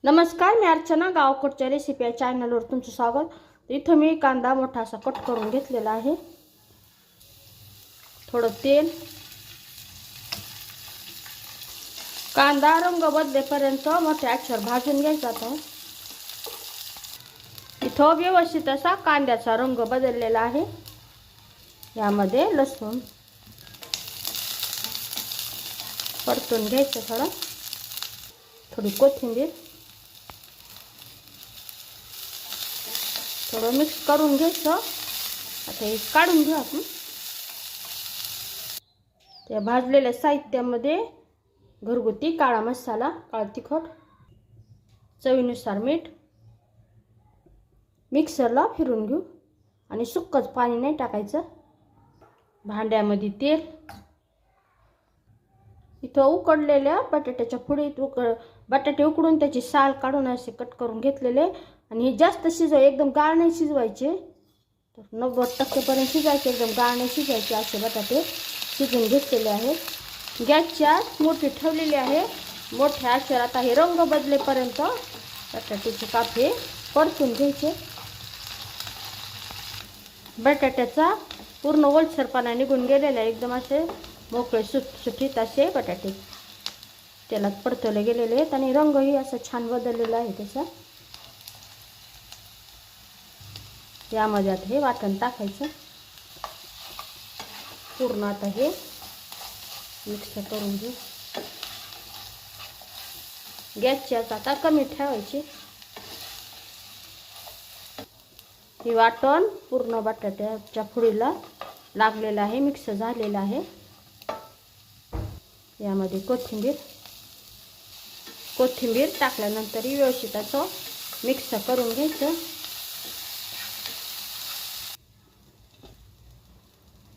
नमस्कार, मी अर्चना गावकडच्या रेसिपी या चॅनलवर तुमचं स्वागत। इथं मी कांदा मोठा असा कट करून घेतलेला आहे। थोडं तेल, कांदा रंग बदलेपर्यंत मोठ्या आचेवर भाजून घ्यायचा आहे। इथं व्यवस्थित असा कांद्याचा रंग बदललेला आहे। यामध्ये लसूण परतून घ्यायचं, थोडी कोथिंबीर, थोडं मिक्स करून घ्यायचं। आता हे काढून घेऊ आपण। त्या भाजलेल्या साहित्यामध्ये घरगुती काळा मसाला, काळा तिखट, चवीनुसार मीठ, मिक्सरला फिरून घेऊ आणि सुक्कच पाणी नाही टाकायचं। भांड्यामध्ये तेल, इथं उकडलेल्या बटाट्याच्या फोडीत बटाटे उकडून त्याची साल काढून असे कट करून घेतलेले आणि हे जास्त एकदम गाळ नाही शिजवायचे, तर 90% पर्यंत शिजायचे, एकदम गाळ नाही शिजायचे असे बटाटे शिजून घेतलेले आहेत। गॅसची आच मोठी ठेवलेली आहे। मोठ्या आचेवर आता हे रंग बदलेपर्यंत बटाट्याचे कापे परतून घ्यायचे। बटाट्याचा पूर्ण ओलसरपणा निघून गेलेला आहे, एकदम असे मोकळे सुटसुटीत असे बटाटे तेलात परतवले गेलेले आहेत आणि रंगही असा छान बदललेला आहे त्याचा। यामध्ये आता हे वाटण टाकायचं, पूर्ण आता हे मिक्स करून घेऊ। गॅसची आच आता कमी ठेवायची। हे वाटण पूर्ण बटाट्याच्या फोडीला लागलेलं आहे, मिक्स झालेलं आहे। यामध्ये कोथिंबीर टाकल्यानंतर व्यवस्थित असं मिक्स करून घ्यायचं।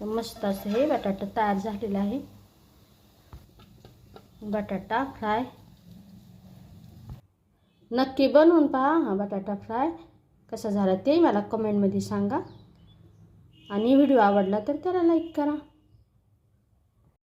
तर मस्त असं हे बटाटा तयार झालेला आहे। बटाटा फ्राय नक्की बनवून पहा। हा बटाटा फ्राय कसा झाला ते मला कमेंटमध्ये सांगा आणि व्हिडिओ आवडला तर त्याला लाईक करा।